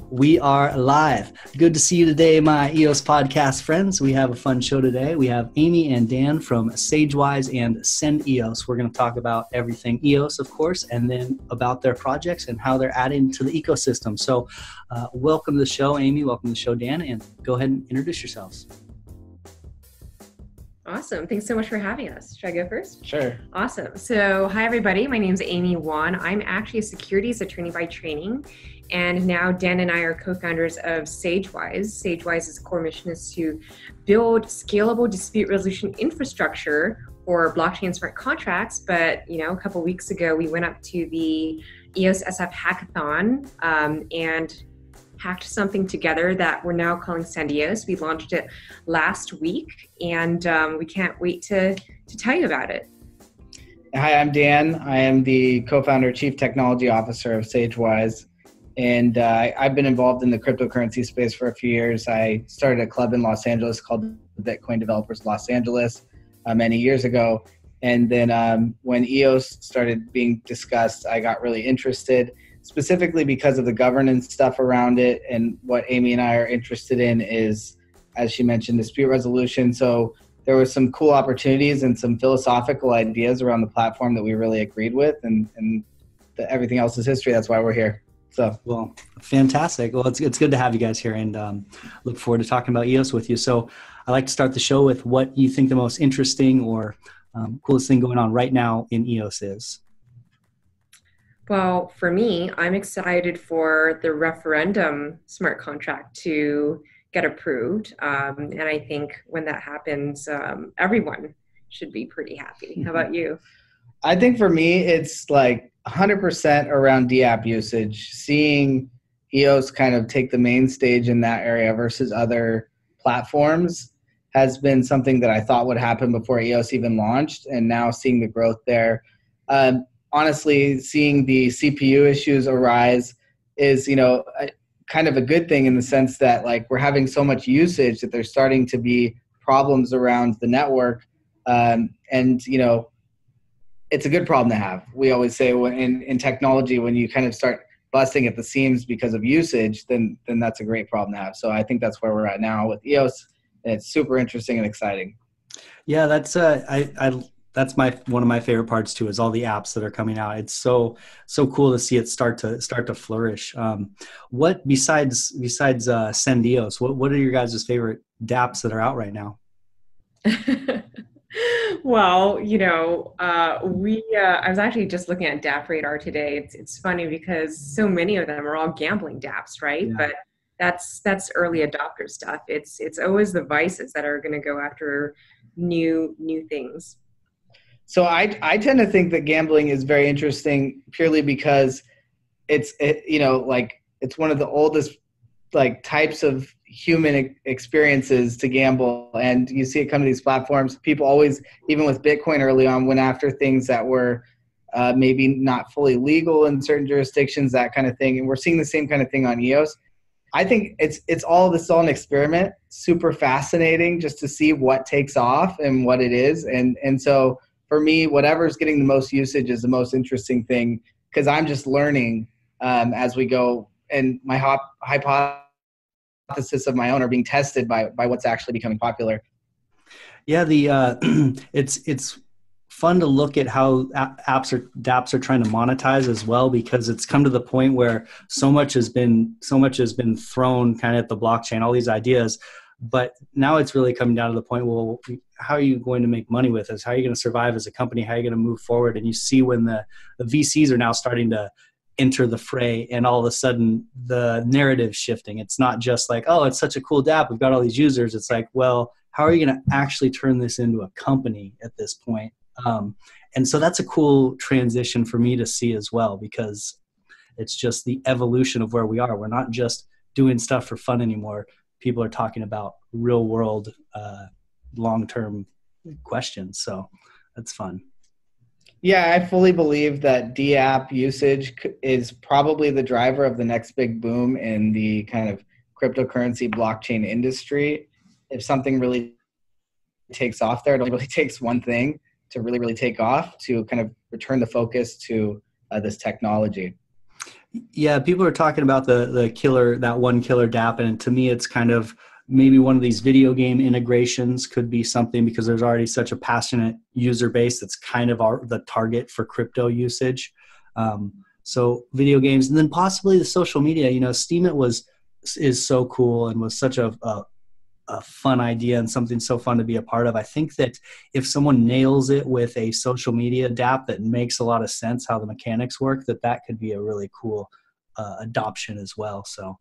We are live. Good to see you today, my EOS Podcast friends. We have a fun show today. We have Amy and Dan from Sagewise and Sendeos. We're going to talk about everything EOS, of course, and then about their projects and how they're adding to the ecosystem. So welcome to the show, Amy. Welcome to the show, Dan. And go ahead and introduce yourselves. Awesome. Thanks so much for having us. Should I go first? Sure. Awesome. So hi, everybody. My name is Amy Wan. I'm actually a securities attorney by training. And now Dan and I are co-founders of Sagewise. Sagewise's core mission is to build scalable dispute resolution infrastructure for blockchain smart contracts. But, a couple weeks ago, we went up to the EOS SF hackathon and hacked something together that we're now calling Sendeos. We launched it last week, and we can't wait to tell you about it. Hi, I'm Dan. I am the co-founder, chief technology officer of Sagewise. And I've been involved in the cryptocurrency space for a few years. I started a club in Los Angeles called the Bitcoin Developers Los Angeles many years ago. And then when EOS started being discussed, I got really interested, specifically because of the governance stuff around it. And what Amy and I are interested in is, as she mentioned, dispute resolution. So there were some cool opportunities and some philosophical ideas around the platform that we really agreed with. And everything else is history. That's why we're here. So, well, fantastic. Well, it's good to have you guys here, and look forward to talking about EOS with you. So I like to start the show with what you think the most interesting or coolest thing going on right now in EOS is. Well, for me, I'm excited for the referendum smart contract to get approved. And I think when that happens, everyone should be pretty happy. How about you? I think for me, it's like 100% around DApp usage. Seeing EOS kind of take the main stage in that area versus other platforms has been something that I thought would happen before EOS even launched, and now seeing the growth there. Honestly, seeing the CPU issues arise is, kind of a good thing in the sense that like we're having so much usage that there's starting to be problems around the network. It's a good problem to have. We always say in technology, when you kind of start busting at the seams because of usage, then that's a great problem to have. So I think that's where we're at now with EOS. And it's super interesting and exciting. Yeah, that's that's one of my favorite parts too, is all the apps that are coming out. It's so cool to see it start to flourish. What besides Sendeos, what are your guys' favorite dApps that are out right now? Well, I was actually just looking at dApp Radar today. It's funny because so many of them are all gambling dApps, right? Yeah. But that's early adopter stuff. It's always the vices that are going to go after new things. So I tend to think that gambling is very interesting purely because it's one of the oldest types of human experiences to gamble, and you see it come to these platforms. People always, even with Bitcoin early on, went after things that were maybe not fully legal in certain jurisdictions, that kind of thing. And we're seeing the same kind of thing on EOS. I think it's all an experiment. Super fascinating just to see what takes off and what it is. And so for me, whatever's getting the most usage is the most interesting thing, because I'm just learning as we go, and my hypothesis of my own are being tested by what's actually becoming popular. Yeah, it's fun to look at how dApps are trying to monetize as well, because it's come to the point where so much has been thrown kind of at the blockchain, all these ideas, but now it's really coming down to the point, well, how are you going to make money with this? How are you going to survive as a company? How are you going to move forward? And you see when the VCs are now starting to enter the fray, and all of a sudden the narrative shifting. It's not just like, oh, it's such a cool dApp, we've got all these users. It's like, well, how are you going to actually turn this into a company at this point? And so that's a cool transition for me to see as well, because it's just the evolution of where we are. We're not just doing stuff for fun anymore. People are talking about real world, long-term questions. So that's fun. Yeah, I fully believe that DApp usage is probably the driver of the next big boom in the kind of cryptocurrency blockchain industry. If something really takes off there, it only really takes one thing to really take off, to kind of return the focus to this technology. Yeah, people are talking about the killer, that one killer dApp, and to me, it's kind of maybe one of these video game integrations could be something, because there's already such a passionate user base that's kind of the target for crypto usage. So video games, and then possibly the social media. Steemit is so cool and was such a fun idea and something so fun to be a part of. I think that if someone nails it with a social media dApp that makes a lot of sense how the mechanics work, that could be a really cool adoption as well. So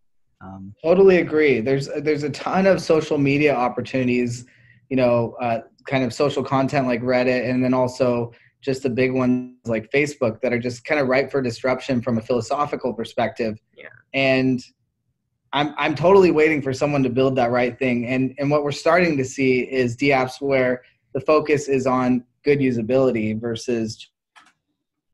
totally agree. There's a ton of social media opportunities, kind of social content like Reddit, and then also just the big ones like Facebook that are just kind of ripe for disruption from a philosophical perspective. Yeah. And I'm totally waiting for someone to build that right thing. And what we're starting to see is dApps where the focus is on good usability versus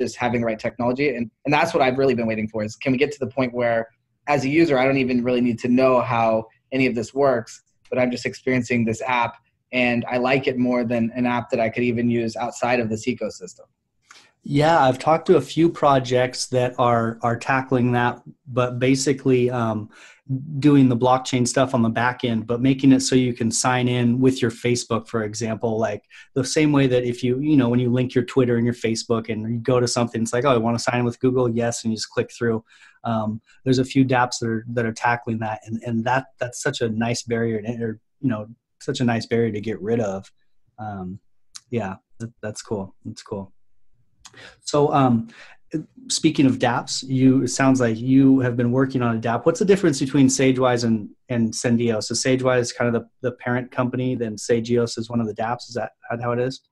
just having the right technology. And that's what I've really been waiting for, is can we get to the point where as a user, I don't even really need to know how any of this works, but I'm just experiencing this app and I like it more than an app that I could even use outside of this ecosystem. Yeah, I've talked to a few projects that are tackling that, but basically doing the blockchain stuff on the back end, but making it so you can sign in with your Facebook, for example, like the same way that if when you link your Twitter and your Facebook and you go to something, it's like, oh, I want to sign in with Google, yes, and you just click through. There's a few dApps that are tackling that, and that's such a nice barrier, such a nice barrier to get rid of. Yeah, that's cool. That's cool. So speaking of dApps, it sounds like you have been working on a dApp. What's the difference between Sagewise and Sendeos? So Sagewise is kind of the parent company, then Sendeos is one of the dApps. Is that how it is?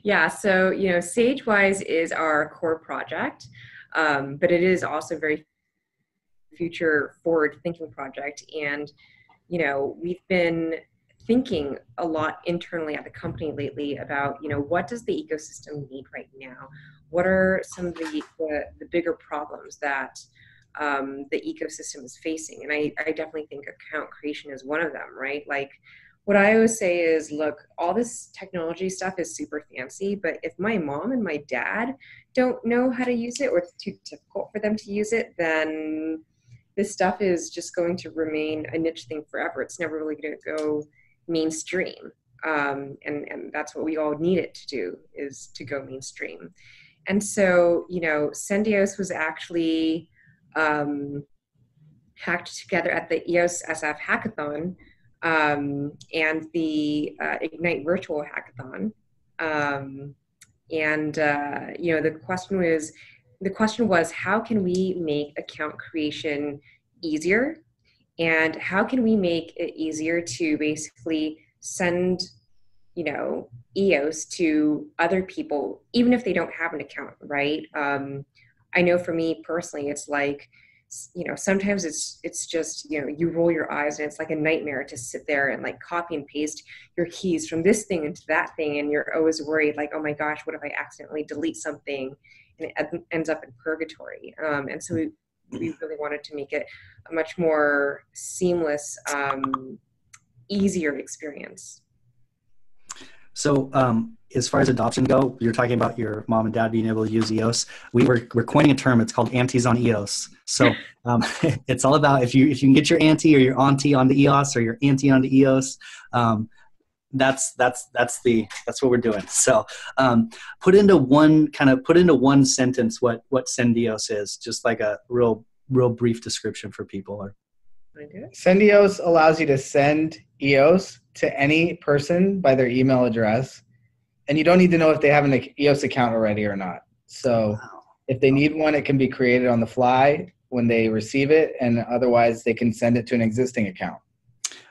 Yeah, so Sagewise is our core project, but it is also very future forward thinking project. And we've been thinking a lot internally at the company lately about what does the ecosystem need right now? What are some of the bigger problems that the ecosystem is facing? And I definitely think account creation is one of them, right? Like what I always say is, look, all this technology stuff is super fancy, but if my mom and my dad don't know how to use it, or it's too difficult for them to use it, then this stuff is just going to remain a niche thing forever. It's never really going to go mainstream. And that's what we all need it to do, is to go mainstream. And so, Sendeos was actually hacked together at the EOS SF hackathon and the Ignite virtual hackathon. The question was, how can we make account creation easier? And how can we make it easier to basically send, EOS to other people, even if they don't have an account, right? I know for me personally, it's like, sometimes it's just, you roll your eyes and it's like a nightmare to sit there and like copy and paste your keys from this thing into that thing. And you're always worried like, oh my gosh, what if I accidentally delete something and it ends up in purgatory? And so we really wanted to make it a much more seamless, easier experience. So as far as adoption go, you're talking about your mom and dad being able to use EOS. We're coining a term. It's called aunties on EOS. So it's all about if you can get your auntie or your auntie onto EOS or your auntie onto EOS. That's what we're doing. So put into one sentence what Sendeos is, just like a real brief description for people. Sendeos allows you to send EOS to any person by their email address, and you don't need to know if they have an EOS account already or not. So if they need one, it can be created on the fly when they receive it, and otherwise they can send it to an existing account.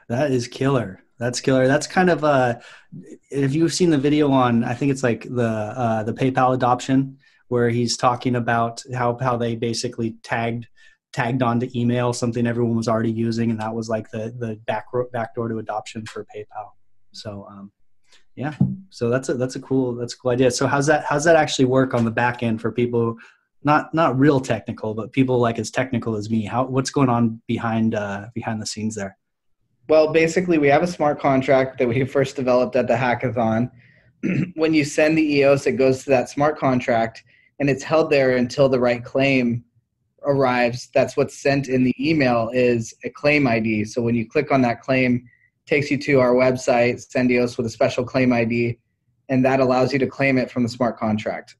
That is killer. That's killer. That's kind of if you've seen the video on, I think it's like the PayPal adoption, where he's talking about how they basically tagged onto email something everyone was already using, and that was like the backdoor to adoption for PayPal. So yeah, so that's a cool idea. So how's that actually work on the back end for people not real technical, but people like as technical as me? What's going on behind the scenes there? Well, basically we have a smart contract that we first developed at the hackathon. When you send the EOS, it goes to that smart contract and it's held there until the right claim arrives, that's what's sent in the email is a claim ID. So when you click on that claim, it takes you to our website, Sendeos, with a special claim ID, and that allows you to claim it from the smart contract.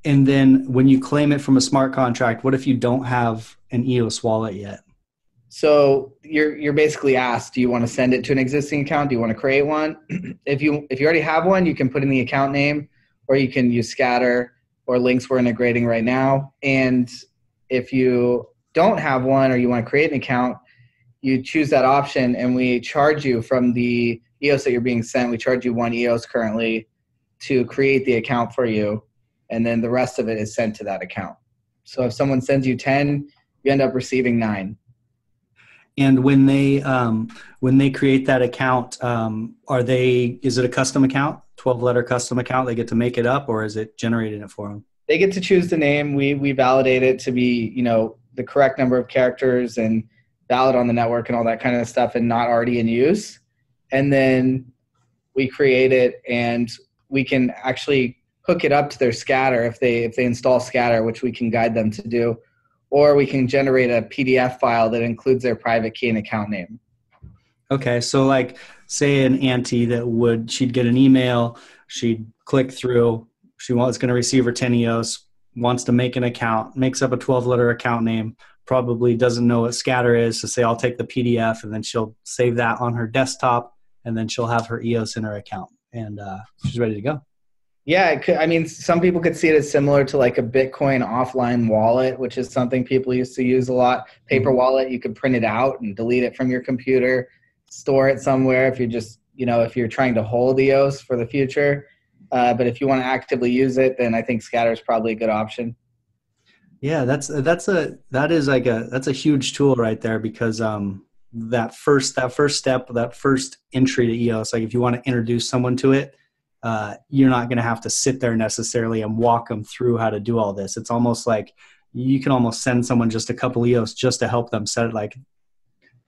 And then when you claim it from a smart contract, what if you don't have an EOS wallet yet? So you're basically asked, do you want to send it to an existing account? Do you want to create one? If you already have one, you can put in the account name, or you can use Scatter or Links we're integrating right now. And if you don't have one or you want to create an account, you choose that option, and we charge you from the EOS that you're being sent. We charge you 1 EOS currently to create the account for you, and then the rest of it is sent to that account. So if someone sends you 10, you end up receiving 9. And when they create that account, is it a custom account, 12-letter custom account? They get to make it up, or is it generating it for them? They get to choose the name. We validate it to be, the correct number of characters and valid on the network and all that kind of stuff, and not already in use. And then we create it, and we can actually hook it up to their Scatter if they install Scatter, which we can guide them to do. Or we can generate a PDF file that includes their private key and account name. Okay, so like say an auntie she'd get an email, she'd click through, going to receive her 10 EOS, wants to make an account, makes up a 12-letter account name, probably doesn't know what Scatter is, so say I'll take the PDF, and then she'll save that on her desktop, and then she'll have her EOS in her account, and she's ready to go. Yeah, it could, some people could see it as similar to like a Bitcoin offline wallet, which is something people used to use a lot. Paper wallet, you could print it out and delete it from your computer, store it somewhere if you're just, if you're trying to hold EOS for the future. But if you want to actively use it, then I think Scatter is probably a good option. Yeah, that's a huge tool right there, because that first step, that first entry to EOS, like if you want to introduce someone to it, you're not going to have to sit there necessarily and walk them through how to do all this. It's almost like you can almost send someone just a couple EOS just to help them set it, like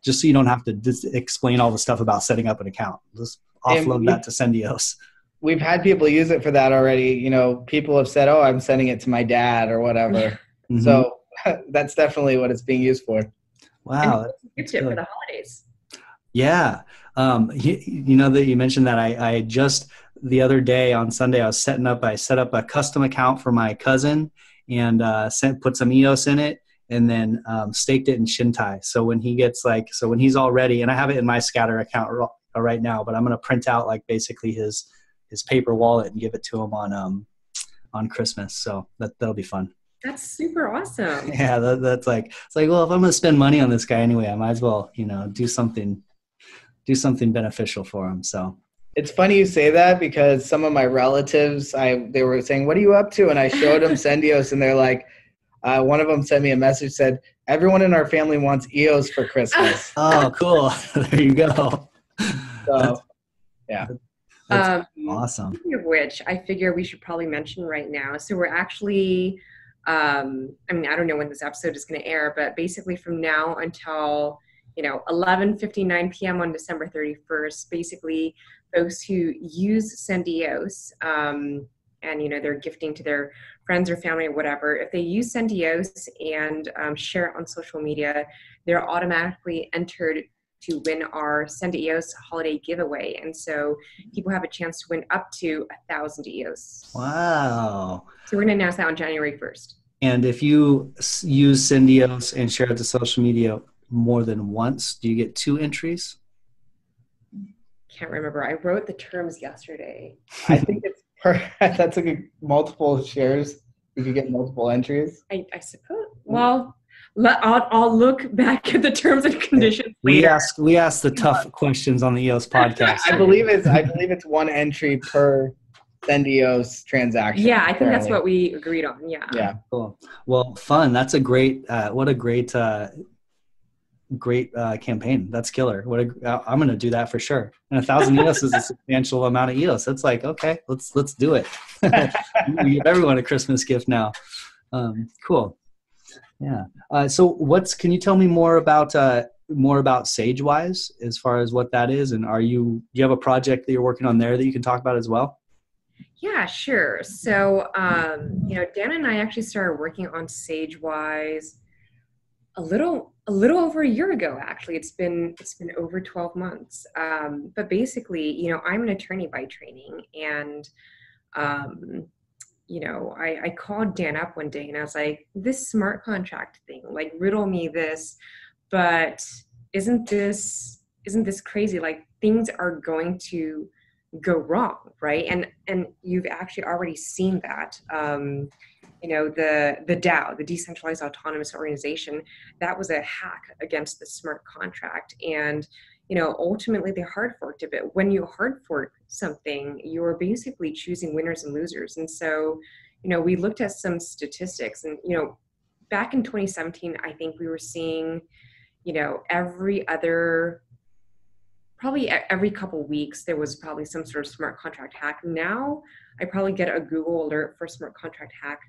just so you don't have to explain all the stuff about setting up an account. Just offload that to Sendeos. We've had people use it for that already. People have said, "Oh, I'm sending it to my dad" or whatever. Mm-hmm. So that's definitely what it's being used for. Wow, it's good for the holidays. Yeah, that you mentioned that. I just the other day on Sunday I set up a custom account for my cousin, and put some EOS in it, and then staked it in Shintai. So when he's all ready, and I have it in my Scatter account right now, but I'm going to print out like basically his paper wallet and give it to him on Christmas. So that'll be fun. That's super awesome. Yeah, that's like, it's like, well, if I'm going to spend money on this guy anyway, I might as well, do something beneficial for him. So it's funny you say that, because some of my relatives, they were saying, "What are you up to?" And I showed them Sendeos, and they're like, one of them sent me a message, said, "Everyone in our family wants EOS for Christmas." Oh, cool. There you go. So, yeah. That's awesome. Speaking of which, I figure we should probably mention right now. So we're actually, I don't know when this episode is going to air, but basically from now until 11:59 p.m. on December 31st, basically folks who use Sendeos, and they're gifting to their friends or family or whatever, if they use Sendeos and share it on social media, they're automatically entered to win our Sendeos holiday giveaway. And so people have a chance to win up to 1,000 EOS. Wow. So we're going to announce that on January 1st. And if you use Sendeos and share it to social media more than once, do you get 2 entries? Can't remember. I wrote the terms yesterday. I think it's that's like multiple shares. You could get multiple entries. I suppose. Well, I'll look back at the terms and conditions later. We ask the tough questions on the EOS podcast. I believe it's 1 entry per Sendeos transaction. Yeah, I think that's what we agreed on. Yeah. Yeah. Cool. Well, fun. That's a great. What a great campaign. That's killer. I'm going to do that for sure. And 1,000 EOS is a substantial amount of EOS. It's like, okay, let's do it. We give everyone a Christmas gift now. Cool. Yeah. So can you tell me more about Sagewise as far as what that is? And do you have a project that you're working on there that you can talk about as well? Yeah, sure. So, Dan and I actually started working on Sagewise a little over a year ago. Actually, it's been over 12 months. But basically, I'm an attorney by training, and um, I called Dan up one day and I was like, this smart contract thing, like riddle me this, but isn't this crazy? Like things are going to go wrong, right? And you've actually already seen that. The DAO, the Decentralized Autonomous Organization, that was a hack against the smart contract. And ultimately they hard forked it. But when you hard fork something, you're basically choosing winners and losers. And so, we looked at some statistics, and back in 2017, I think we were seeing, probably every couple weeks there was probably some sort of smart contract hack. Now I probably get a Google alert for smart contract hack,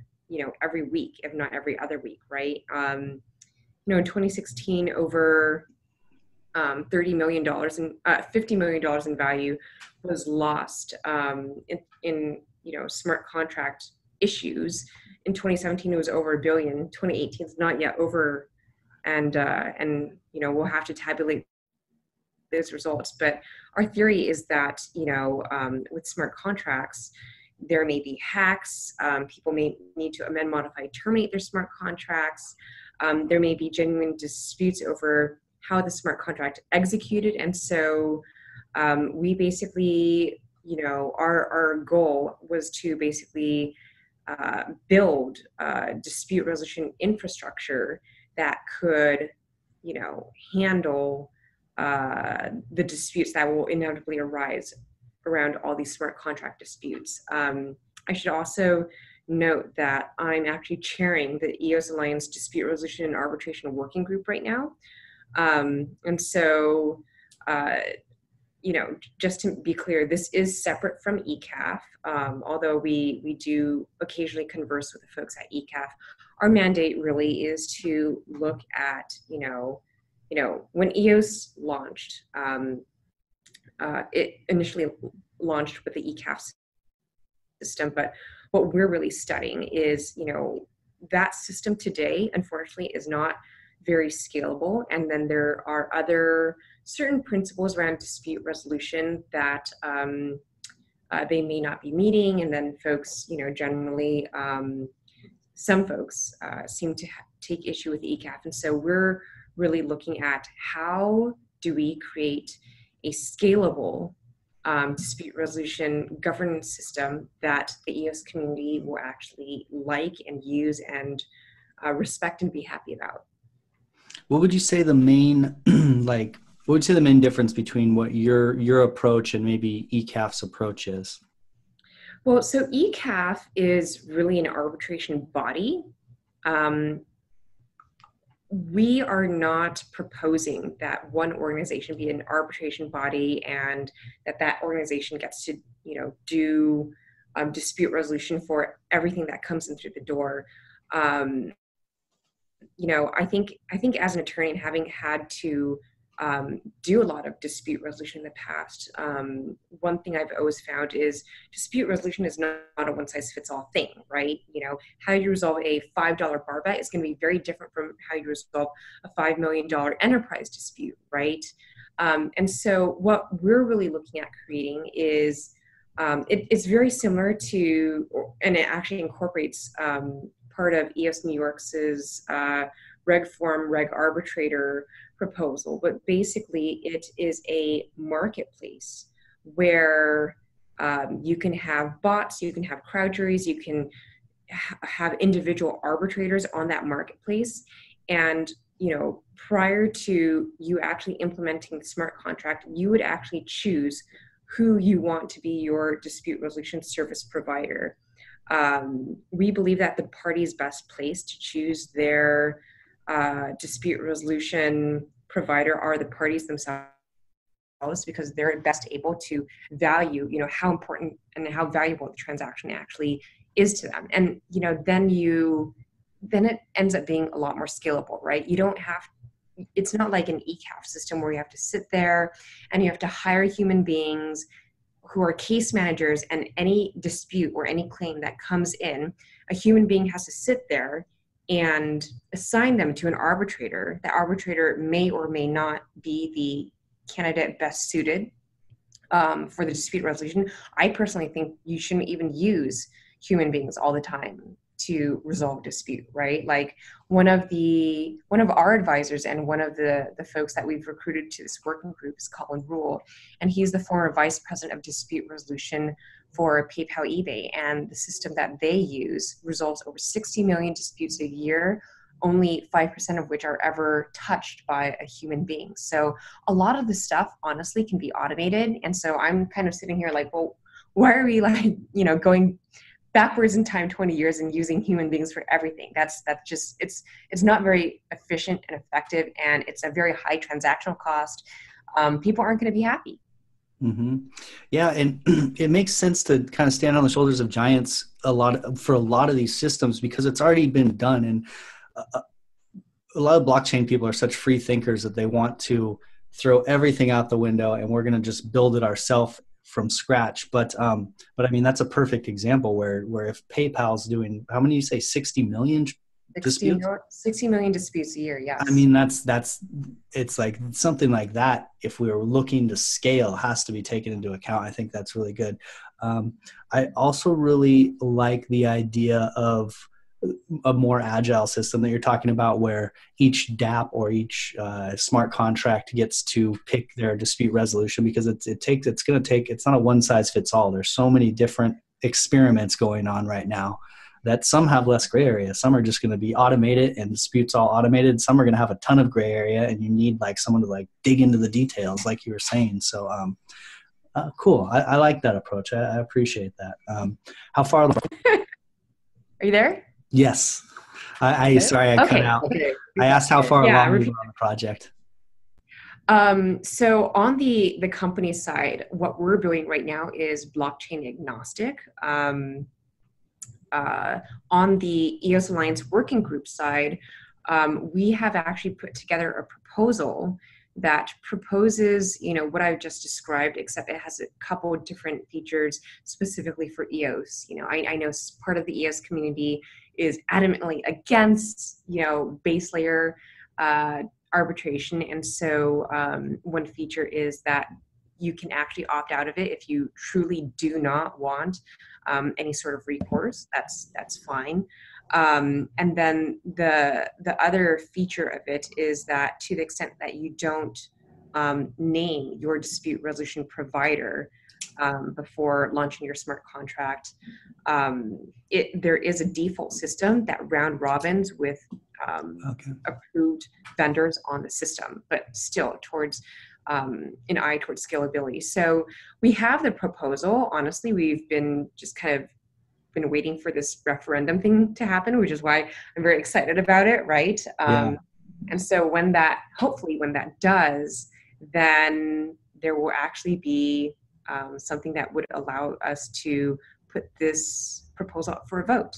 every week, if not every other week, right? In 2016, over $30 million and $50 million in value was lost in smart contract issues. In 2017, it was over $1 billion. 2018 is not yet over, and we'll have to tabulate those results. But our theory is that with smart contracts, there may be hacks. People may need to amend, modify, terminate their smart contracts. There may be genuine disputes over how the smart contract executed. And so we basically, our goal was to basically build dispute resolution infrastructure that could, handle the disputes that will inevitably arise around all these smart contract disputes. I should also note that I'm actually chairing the EOS Alliance Dispute Resolution and Arbitration Working Group right now. And so, just to be clear, this is separate from ECAF. Although we do occasionally converse with the folks at ECAF, our mandate really is to look at, when EOS launched, it initially launched with the ECAF system, but what we're really studying is, that system today, unfortunately, is not very scalable. And then there are other certain principles around dispute resolution that they may not be meeting. And then folks, generally, some folks seem to take issue with ECAF. And so we're really looking at how do we create a scalable dispute resolution governance system that the EOS community will actually like and use and respect and be happy about. What would you say the main what would you say the main difference between what your approach and maybe ECAF's approach is? Well, so ECAF is really an arbitration body. We are not proposing that one organization be an arbitration body and that organization gets to, do dispute resolution for everything that comes in through the door. I think as an attorney, and having had to do a lot of dispute resolution in the past, one thing I've always found is dispute resolution is not a one-size-fits-all thing, right? How you resolve a $5 bar bet is going to be very different from how you resolve a $5 million enterprise dispute, right? And so what we're really looking at creating is, it's very similar to, and it actually incorporates part of EOS New York's reg form, reg arbitrator proposal, but basically it is a marketplace where you can have bots, you can have crowd juries, you can have individual arbitrators on that marketplace. And prior to you actually implementing the smart contract, you would actually choose who you want to be your dispute resolution service provider. We believe that the party's best place to choose their dispute resolution provider are the parties themselves, because they're best able to value, how important and how valuable the transaction actually is to them. And, then it ends up being a lot more scalable, right? It's not like an ECAF system where you have to sit there and you have to hire human beings who are case managers, and any dispute or any claim that comes in, a human being has to sit there and assign them to an arbitrator. The arbitrator may or may not be the candidate best suited for the dispute resolution. I personally think you shouldn't even use human beings all the time to resolve dispute, right? Like one of our advisors and one of the folks that we've recruited to this working group is Colin Rule, and he's the former vice president of dispute resolution for PayPal eBay, and the system that they use resolves over 60 million disputes a year, only 5% of which are ever touched by a human being. So a lot of the stuff honestly can be automated. And so I'm kind of sitting here like, well, why are we like, going backwards in time 20 years and using human beings for everything? That's just, it's not very efficient and effective, and it's a very high transactional cost. People aren't going to be happy. Mm-hmm. Yeah, and it makes sense to kind of stand on the shoulders of giants for a lot of these systems, because it's already been done. And a lot of blockchain people are such free thinkers that they want to throw everything out the window and we're going to just build it ourselves from scratch. But I mean, that's a perfect example where if PayPal's doing, how many you say, 60 million disputes? 60 million disputes a year, yes. I mean, it's like something like that, if we were looking to scale, has to be taken into account. I think that's really good. I also really like the idea of a more agile system that you're talking about, where each DApp or each smart contract gets to pick their dispute resolution, because it's not a one size fits all. There's so many different experiments going on right now that some have less gray area. Some are just going to be automated and disputes all automated. Some are going to have a ton of gray area and you need like someone to like dig into the details, like you were saying. So cool. I like that approach. I appreciate that. How far? Are you there? Yes. Sorry, I cut out. Okay. I asked how far along we were on the project. So on the company side, what we're doing right now is blockchain agnostic. On the EOS Alliance working group side, we have actually put together a proposal that proposes, what I've just described, except it has a couple of different features specifically for EOS. I know part of the EOS community is adamantly against, base layer arbitration. And so one feature is that you can actually opt out of it if you truly do not want any sort of recourse. That's fine. And then the other feature of it is that to the extent that you don't name your dispute resolution provider before launching your smart contract, there is a default system that round robins with approved vendors on the system, but still towards an eye towards scalability. So we have the proposal. Honestly, we've been just kind of been waiting for this referendum thing to happen, which is why I'm very excited about it, right? And so hopefully when that does, then there will actually be something that would allow us to put this proposal up for a vote.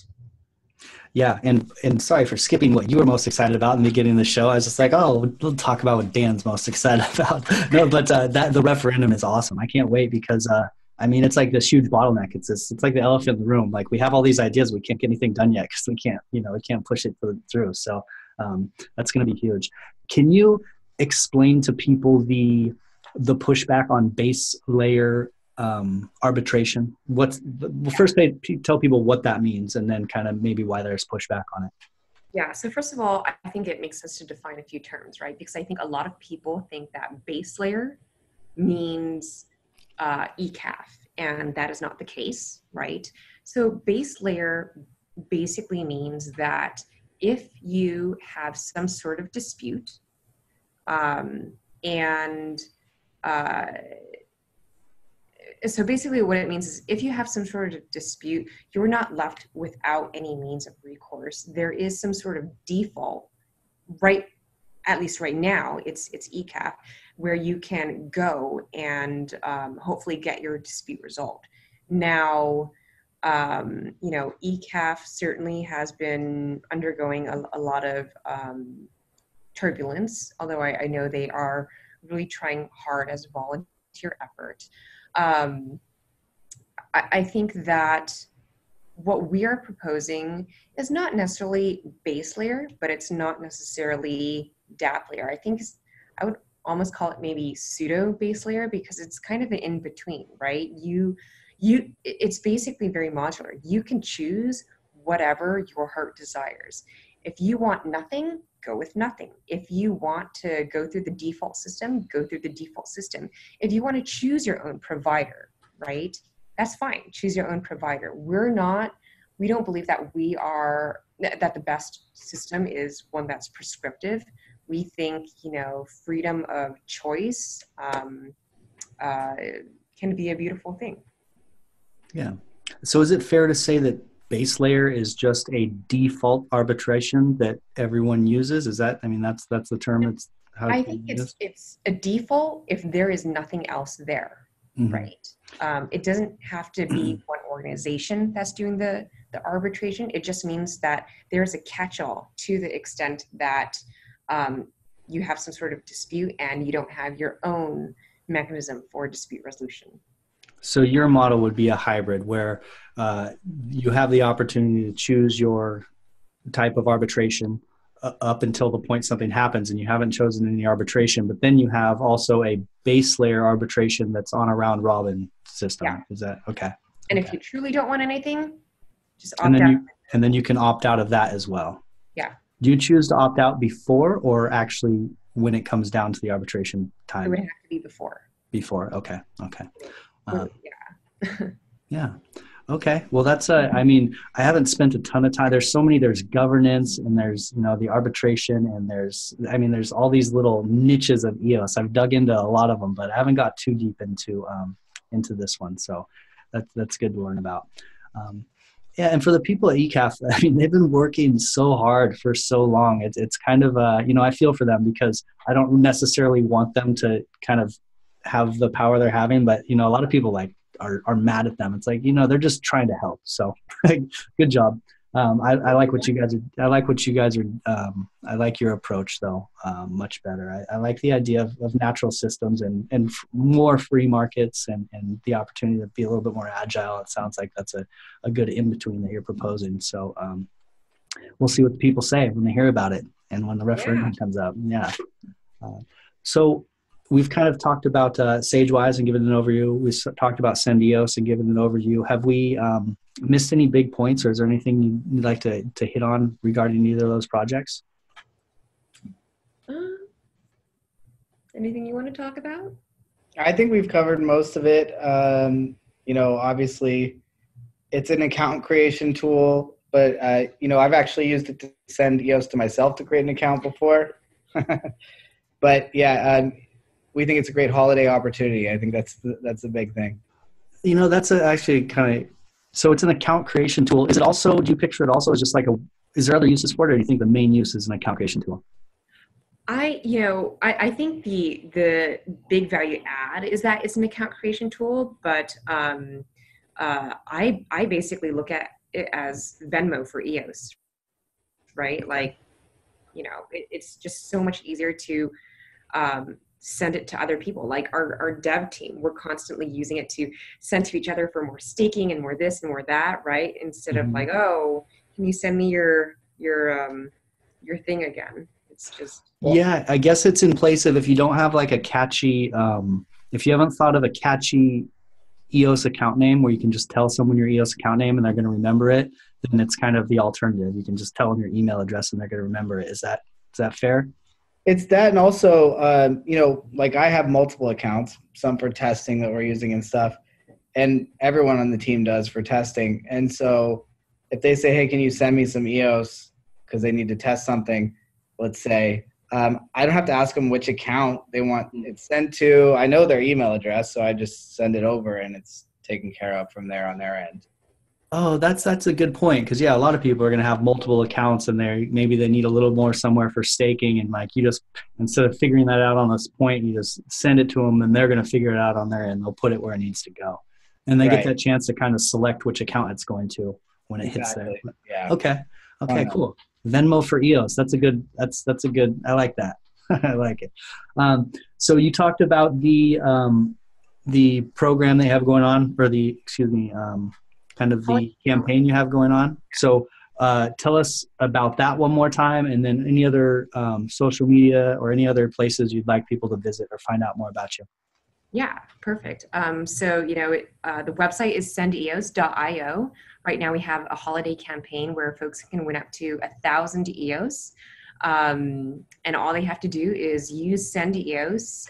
Yeah, and sorry for skipping what you were most excited about in the beginning of the show. I was just like, we'll talk about what Dan's most excited about. No, but the referendum is awesome. I can't wait because it's like this huge bottleneck. It's like the elephant in the room. Like we have all these ideas, we can't get anything done yet because we can't push it through. So that's going to be huge. Can you explain to people the pushback on base layer arbitration? First tell people what that means, and then kind of maybe why there's pushback on it. Yeah, so first of all, I think it makes sense to define a few terms, right? Because I think a lot of people think that base layer means ECAF, and that is not the case, right? So base layer basically means that if you have some sort of dispute, so basically what it means is if you have some sort of dispute, you're not left without any means of recourse. There is some sort of default, right? At least right now, it's ECAF, where you can go and hopefully get your dispute resolved. Now, ECAF certainly has been undergoing a lot of turbulence, although I know they are really trying hard as a volunteer effort. I think that what we are proposing is not necessarily base layer, but it's not necessarily dApp layer. I think I would almost call it maybe pseudo base layer, because it's kind of an in between, right? It's basically very modular. You can choose whatever your heart desires. If you want nothing, go with nothing. If you want to go through the default system, go through the default system. If you want to choose your own provider, right? That's fine. Choose your own provider. We don't believe that that the best system is one that's prescriptive. We think, freedom of choice can be a beautiful thing. Yeah. So is it fair to say that base layer is just a default arbitration that everyone uses? Is that, that's the term? It's how I think it's a default if there is nothing else there. Mm-hmm. Right. It doesn't have to be one organization that's doing the arbitration. It just means that there's a catch-all to the extent that you have some sort of dispute and you don't have your own mechanism for dispute resolution. So your model would be a hybrid where you have the opportunity to choose your type of arbitration up until the point something happens and you haven't chosen any arbitration, but then you have also a base layer arbitration that's on a round robin system. Yeah. Is that okay? And okay. If you truly don't want anything, just opt out. And then you can opt out of that as well. Yeah. Do you choose to opt out before or actually when it comes down to the arbitration time? It would have to be before. Before. Okay. Yeah. Yeah. Okay. Well, that's I haven't spent a ton of time. There's governance and there's, the arbitration and there's all these little niches of EOS. I've dug into a lot of them, but I haven't got too deep into this one. So that's good to learn about. Yeah. And for the people at ECAF, they've been working so hard for so long. It's kind of, I feel for them because I don't necessarily want them to kind of have the power they're having, but, a lot of people are mad at them. It's like, they're just trying to help. So good job. I like what you guys are. I like your approach though, much better. I like the idea of natural systems and more free markets and the opportunity to be a little bit more agile. It sounds like that's a good in-between that you're proposing. So we'll see what the people say when they hear about it and when the referendum comes up. Yeah. So we've kind of talked about Sagewise and given an overview. We talked about Sendeos and given an overview. Have we missed any big points, or is there anything you'd like to hit on regarding either of those projects? Anything you want to talk about? I think we've covered most of it. Obviously, it's an account creation tool, but I've actually used it to send EOS to myself to create an account before. But yeah. We think it's a great holiday opportunity. I think that's the big thing. That's actually kind of, so it's an account creation tool. Is it also, do you picture it also as just is there other uses for it, or do you think the main use is an account creation tool? I think the big value add is that it's an account creation tool, but I basically look at it as Venmo for EOS, right? It's just so much easier to send it to other people. Like our dev team, we're constantly using it to send to each other for more staking and more this and more that, right? Instead of can you send me your thing again? It's just yeah, I guess it's in place of if you don't have a catchy if you haven't thought of a catchy EOS account name where you can just tell someone your EOS account name and they're going to remember it, then it's kind of the alternative. You can just tell them your email address and they're going to remember it. Is that fair? It's that, and also, I have multiple accounts, some for testing that we're using and stuff, and everyone on the team does for testing. And so if they say, hey, can you send me some EOS because they need to test something, let's say, I don't have to ask them which account they want it sent to. I know their email address, so I just send it over, and it's taken care of from there on their end. Oh, that's a good point, because a lot of people are going to have multiple accounts and maybe they need a little more somewhere for staking, and you just, instead of figuring that out on this point, you just send it to them and they're going to figure it out on their end. They'll put it where it needs to go, and they get that chance to kind of select which account it's going to when it hits there. Yeah. Okay, cool. Venmo for EOS. That's a good. I like that. I like it. So you talked about the the program they have going on, or the kind of the campaign you have going on. So tell us about that one more time, and then any other social media or any other places you'd like people to visit or find out more about you. Yeah, perfect. So, the website is sendeos.io. Right now we have a holiday campaign where folks can win up to 1,000 EOS. And all they have to do is use Sendeos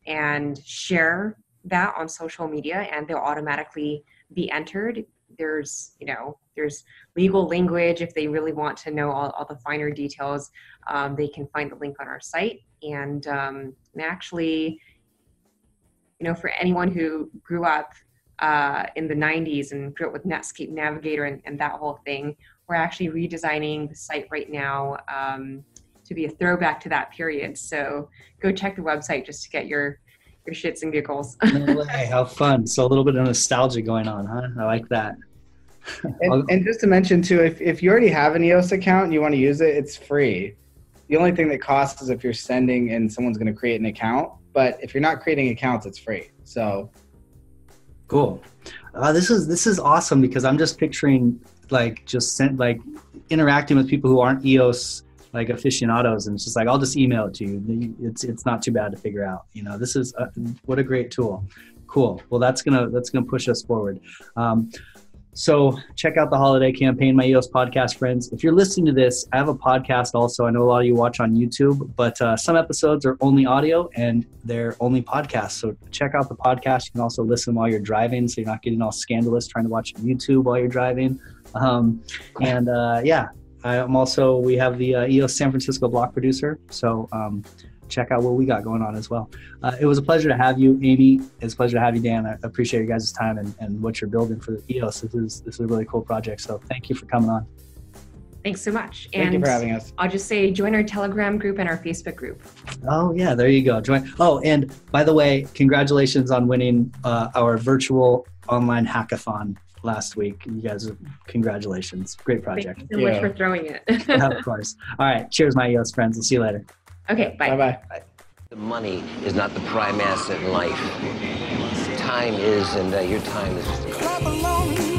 and share that on social media, and they'll automatically be entered. There's legal language. If they really want to know all the finer details, they can find the link on our site. And actually, for anyone who grew up in the 90s and grew up with Netscape Navigator and that whole thing, we're actually redesigning the site right now to be a throwback to that period. So go check the website just to get your shits and giggles. No way, how fun. So a little bit of nostalgia going on, huh? I like that. And just to mention too, if you already have an EOS account and you want to use it, it's free. The only thing that costs is if you're sending and someone's going to create an account. But if you're not creating accounts, it's free. So cool. This is awesome, because I'm just picturing interacting with people who aren't EOS aficionados, and it's just I'll just email it to you. It's not too bad to figure out. This is what a great tool. Cool. Well, that's gonna push us forward. So check out the holiday campaign, my EOS podcast friends. If you're listening to this, I have a podcast also. I know a lot of you watch on YouTube, but some episodes are only audio and they're only podcasts. So check out the podcast. You can also listen while you're driving, so you're not getting all scandalous trying to watch YouTube while you're driving. We have the EOS San Francisco block producer. So check out what we got going on as well. It was a pleasure to have you, Amy. It's a pleasure to have you, Dan. I appreciate your guys' time and what you're building for the EOS. This is a really cool project. So thank you for coming on. Thanks so much. Thank you for having us. I'll just say join our Telegram group and our Facebook group. Oh yeah, there you go. Join. Oh, and by the way, congratulations on winning our virtual online hackathon last week. You guys, congratulations. Great project. Thank you so much for throwing it. Of course. All right. Cheers, my EOS friends. We'll see you later. Okay, bye. Bye-bye. The money is not the prime asset in life. Time is, and your time is just a